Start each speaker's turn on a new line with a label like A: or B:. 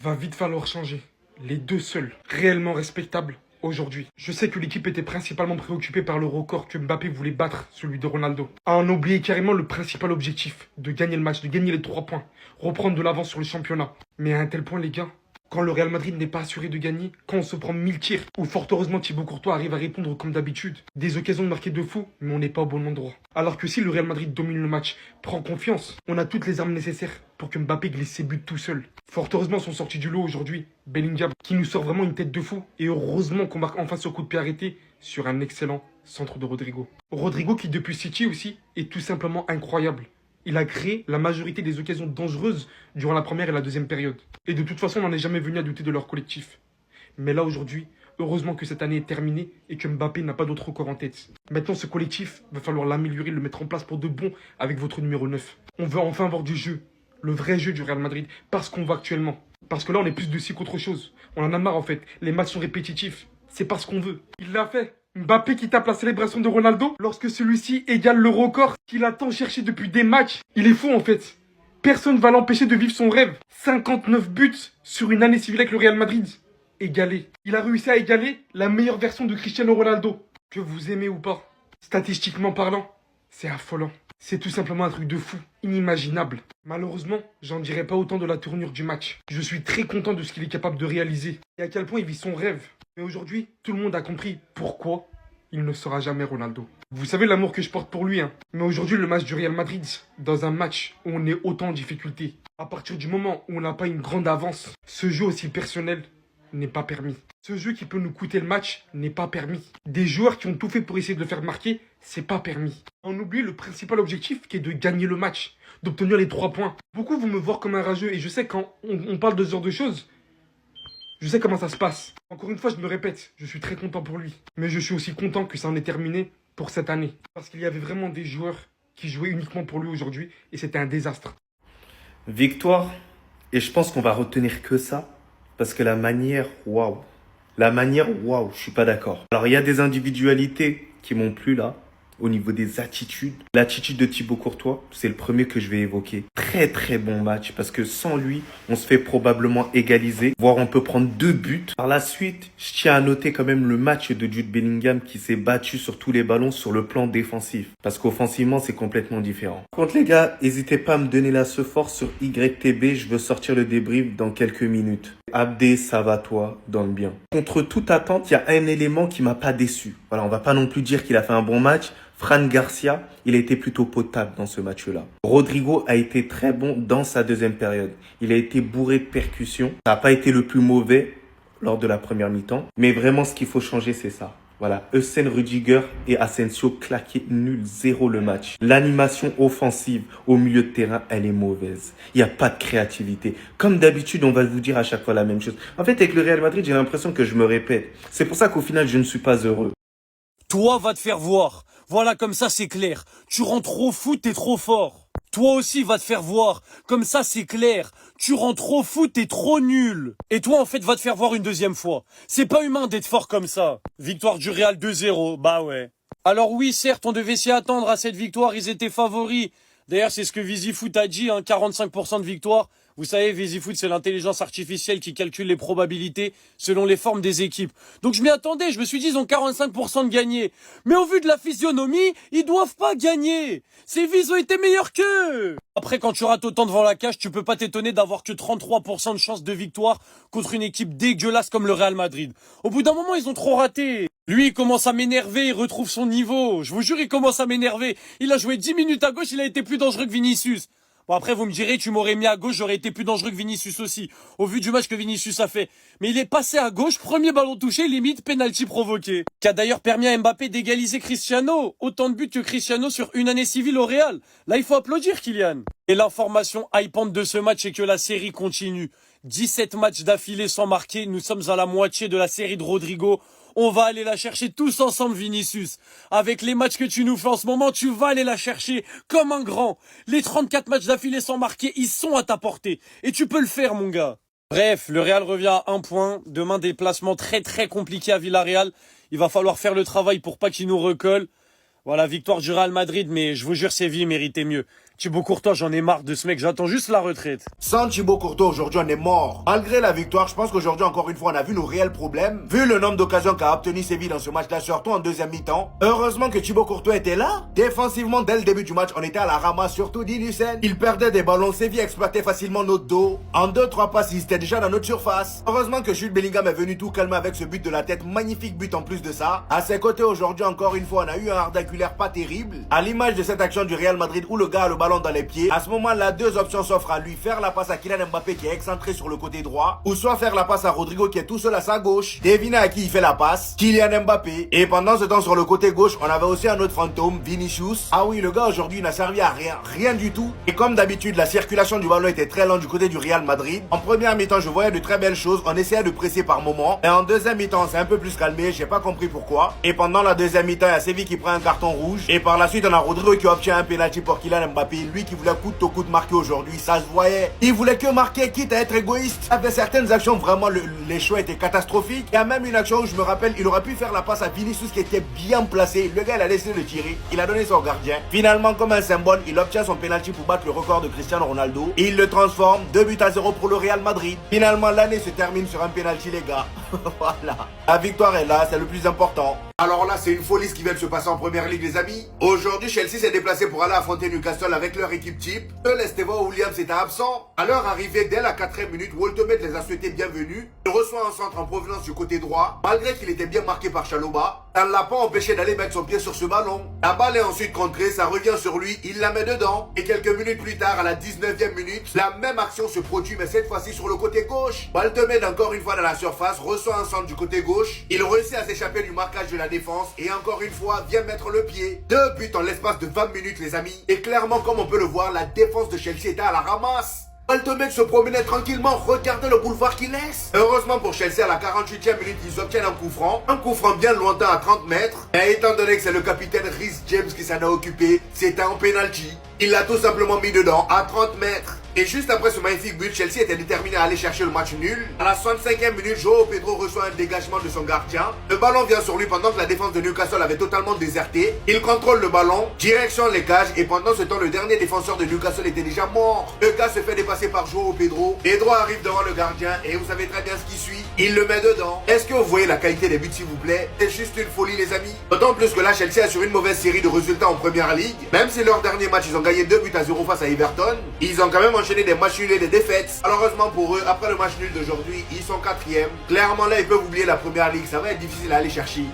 A: Va vite falloir changer. Les deux seuls réellement respectables aujourd'hui. Je sais que l'équipe était principalement préoccupée par le record que Mbappé voulait battre, celui de Ronaldo. A en oublié carrément le principal objectif, de gagner le match, de gagner les 3 points, reprendre de l'avance sur le championnat. Mais à un tel point, les gars, quand le Real Madrid n'est pas assuré de gagner, quand on se prend 1000 tirs, où fort heureusement Thibaut Courtois arrive à répondre comme d'habitude, des occasions de marquer de fou, mais on n'est pas au bon endroit. Alors que si le Real Madrid domine le match, prend confiance, on a toutes les armes nécessaires pour que Mbappé glisse ses buts tout seul. Fort heureusement sont sortis du lot aujourd'hui Bellingham, qui nous sort vraiment une tête de fou, et heureusement qu'on marque enfin ce coup de pied arrêté sur un excellent centre de Rodrigo. Rodrigo qui depuis City aussi est tout simplement incroyable. Il a créé la majorité des occasions dangereuses durant la première et la deuxième période. Et de toute façon, on n'en est jamais venu à douter de leur collectif. Mais là, aujourd'hui, heureusement que cette année est terminée et que Mbappé n'a pas d'autre record en tête. Maintenant, ce collectif, va falloir l'améliorer, le mettre en place pour de bon avec votre numéro 9. On veut enfin avoir du jeu, le vrai jeu du Real Madrid, parce qu'on voit actuellement. Parce que là, on est plus de ci qu'autre chose. On en a marre, en fait. Les matchs sont répétitifs. C'est pas ce qu'on veut. Il l'a fait. Mbappé qui tape la célébration de Ronaldo lorsque celui-ci égale le record qu'il a tant cherché depuis des matchs. Il est fou en fait. Personne ne va l'empêcher de vivre son rêve. 59 buts sur une année civile avec le Real Madrid. Égalé. Il a réussi à égaler la meilleure version de Cristiano Ronaldo. Que vous aimez ou pas. Statistiquement parlant, c'est affolant. C'est tout simplement un truc de fou, inimaginable. Malheureusement, j'en dirai pas autant de la tournure du match. Je suis très content de ce qu'il est capable de réaliser et à quel point il vit son rêve. Mais aujourd'hui, tout le monde a compris pourquoi il ne sera jamais Ronaldo. Vous savez l'amour que je porte pour lui, hein. Mais aujourd'hui, le match du Real Madrid, dans un match où on est autant en difficulté, à partir du moment où on n'a pas une grande avance, ce jeu aussi personnel n'est pas permis. Ce jeu qui peut nous coûter le match n'est pas permis. Des joueurs qui ont tout fait pour essayer de le faire marquer, c'est pas permis. On oublie le principal objectif qui est de gagner le match, d'obtenir les 3 points. Beaucoup vont me voir comme un rageux et je sais quand on parle de ce genre de choses, je sais comment ça se passe. Encore une fois, je me répète, je suis très content pour lui. Mais je suis aussi content que ça en ait terminé pour cette année. Parce qu'il y avait vraiment des joueurs qui jouaient uniquement pour lui aujourd'hui et c'était un désastre.
B: Victoire, et je pense qu'on va retenir que ça, parce que la manière, waouh. La manière, waouh, je suis pas d'accord. Alors, il y a des individualités qui m'ont plu là, au niveau des attitudes. L'attitude de Thibaut Courtois, c'est le premier que je vais évoquer. Très très bon match, parce que sans lui, on se fait probablement égaliser, voire on peut prendre 2 buts. Par la suite, je tiens à noter quand même le match de Jude Bellingham qui s'est battu sur tous les ballons sur le plan défensif, parce qu'offensivement, c'est complètement différent. Par contre les gars, n'hésitez pas à me donner la force sur YTB, je veux sortir le débrief dans quelques minutes. Abdé, ça va toi, dans le bien. Contre toute attente, il y a un élément qui m'a pas déçu. Voilà, on va pas non plus dire qu'il a fait un bon match. Fran Garcia, il a été plutôt potable dans ce match-là. Rodrigo a été très bon dans sa deuxième période. Il a été bourré de percussions. Ça n'a pas été le plus mauvais lors de la première mi-temps. Mais vraiment, ce qu'il faut changer, c'est ça. Voilà, Heusen, Rudiger et Asensio claquaient nul, 0 le match. L'animation offensive au milieu de terrain, elle est mauvaise. Il n'y a pas de créativité. Comme d'habitude, on va vous dire à chaque fois la même chose. En fait, avec le Real Madrid, j'ai l'impression que je me répète. C'est pour ça qu'au final, je ne suis pas heureux.
C: Toi, va te faire voir. Voilà, comme ça, c'est clair. Tu rentres au foot, t'es trop fort. Toi aussi, va te faire voir. Comme ça, c'est clair. Tu rentres au foot, t'es trop nul. Et toi, en fait, va te faire voir une deuxième fois. C'est pas humain d'être fort comme ça. Victoire du Real 2-0, bah ouais. Alors oui, certes, on devait s'y attendre à cette victoire, ils étaient favoris. D'ailleurs, c'est ce que VisiFoot a dit, hein, 45% de victoire. Vous savez, VisiFoot, c'est l'intelligence artificielle qui calcule les probabilités selon les formes des équipes. Donc je m'y attendais, je me suis dit, ils ont 45% de gagner. Mais au vu de la physionomie, ils doivent pas gagner. Ces Vis ont été meilleurs qu'eux. Après, quand tu rates autant devant la cage, tu peux pas t'étonner d'avoir que 33% de chance de victoire contre une équipe dégueulasse comme le Real Madrid. Au bout d'un moment, ils ont trop raté. Lui, il commence à m'énerver, il retrouve son niveau. Je vous jure, il commence à m'énerver. Il a joué 10 minutes à gauche, il a été plus dangereux que Vinicius. Bon, après, vous me direz, tu m'aurais mis à gauche, j'aurais été plus dangereux que Vinicius aussi, au vu du match que Vinicius a fait. Mais il est passé à gauche, premier ballon touché, limite penalty provoqué. Qui a d'ailleurs permis à Mbappé d'égaliser Cristiano. Autant de buts que Cristiano sur une année civile au Real. Là, il faut applaudir Kylian. Et l'information hypante de ce match, c'est que la série continue. 17 matchs d'affilée sans marquer, nous sommes à la moitié de la série de Rodrigo. On va aller la chercher tous ensemble, Vinicius. Avec les matchs que tu nous fais en ce moment, tu vas aller la chercher comme un grand. Les 34 matchs d'affilée sans marquer, ils sont à ta portée. Et tu peux le faire, mon gars. Bref, le Real revient à 1 point. Demain, déplacement très très compliqué à Villarreal. Il va falloir faire le travail pour pas qu'il nous recolle. Voilà, victoire du Real Madrid, mais je vous jure, Séville méritait mieux. Thibaut Courtois, j'en ai marre de ce mec, j'attends juste la retraite.
D: Sans Thibaut Courtois, aujourd'hui, on est mort. Malgré la victoire, je pense qu'aujourd'hui, encore une fois, on a vu nos réels problèmes. Vu le nombre d'occasions qu'a obtenu Séville dans ce match-là, surtout en deuxième mi-temps. Heureusement que Thibaut Courtois était là. Défensivement, dès le début du match, on était à la ramasse, surtout d'Inusen. Il perdait des ballons, Séville exploitait facilement notre dos. En 2-3 passes, ils étaient déjà dans notre surface. Heureusement que Jude Bellingham est venu tout calmer avec ce but de la tête. Magnifique but en plus de ça. À ses côtés, aujourd'hui, encore une fois, on a eu un ardaculaire pas terrible. À l'image de cette action du Real Madrid où le gars a le ballon dans les pieds. À ce moment-là, deux options s'offrent à lui. Faire la passe à Kylian Mbappé qui est excentré sur le côté droit. Ou soit faire la passe à Rodrigo qui est tout seul à sa gauche. Devinez à qui il fait la passe. Kylian Mbappé. Et pendant ce temps, sur le côté gauche, on avait aussi un autre fantôme, Vinicius. Ah oui, le gars aujourd'hui n'a servi à rien. Rien du tout. Et comme d'habitude, la circulation du ballon était très lente du côté du Real Madrid. En première mi-temps, je voyais de très belles choses. On essayait de presser par moment. Et en deuxième mi-temps, c'est un peu plus calmé. J'ai pas compris pourquoi. Et pendant la deuxième mi-temps, il y a Séville qui prend un carton rouge. Et par la suite, on a Rodrigo qui obtient un penalty pour Kylian Mbappé. Lui qui voulait coûte que coûte marquer aujourd'hui. Ça se voyait. Il voulait que marquer, quitte à être égoïste. Avec certaines actions, vraiment, les choix étaient catastrophiques. Il y a même une action où je me rappelle, il aurait pu faire la passe à Vinicius qui était bien placé. Le gars, il a laissé le tirer. Il a donné son gardien. Finalement, comme un symbole, il obtient son penalty pour battre le record de Cristiano Ronaldo. Et il le transforme. 2-0 pour le Real Madrid. Finalement, l'année se termine sur un penalty, les gars. Voilà. La victoire est là, c'est le plus important. Alors là, c'est une folie ce qui vient de se passer en première ligue, les amis. Aujourd'hui, Chelsea s'est déplacé pour aller affronter Newcastle avec leur équipe type. Esteban Williams était absent. À leur arrivée, dès la 4e minute, Walter les a souhaité bienvenue. Il reçoit un centre en provenance du côté droit. Malgré qu'il était bien marqué par Chalobah, ça ne l'a pas empêché d'aller mettre son pied sur ce ballon. La balle est ensuite contrée, ça revient sur lui, il la met dedans. Et quelques minutes plus tard, à la 19e minute, la même action se produit, mais cette fois-ci sur le côté gauche. Walter encore une fois dans la surface, reçoit un centre du côté gauche. Il réussit à s'échapper du marquage de la défense et encore une fois vient mettre le pied. 2 buts en l'espace de 20 minutes, les amis. Et clairement, comme on peut le voir, la défense de Chelsea était à la ramasse. Walter se promenait tranquillement, regardez le boulevard qu'il laisse. Heureusement pour Chelsea, à la 48e minute, ils obtiennent un coup franc. Un coup franc bien lointain à 30 mètres. Et étant donné que c'est le capitaine Reece James qui s'en a occupé, c'était un penalty. Il l'a tout simplement mis dedans à 30 mètres. Et juste après ce magnifique but, Chelsea était déterminé à aller chercher le match nul. À la 65e minute, João Pedro reçoit un dégagement de son gardien. Le ballon vient sur lui pendant que la défense de Newcastle avait totalement déserté. Il contrôle le ballon, direction les cages, et pendant ce temps, le dernier défenseur de Newcastle était déjà mort. Le gars se fait dépasser par João Pedro. Pedro arrive devant le gardien, et vous savez très bien ce qui suit. Il le met dedans. Est-ce que vous voyez la qualité des buts, s'il vous plaît? C'est juste une folie, les amis. D'autant plus que là, Chelsea a sur une mauvaise série de résultats en première ligue. Même si leur dernier match, ils ont gagné 2-0 face à Everton, ils ont quand même enchaîné des matchs nuls et des défaites. Malheureusement pour eux, après le match nul d'aujourd'hui, ils sont 4e. Clairement là, ils peuvent oublier la première ligue. Ça va être difficile à aller chercher.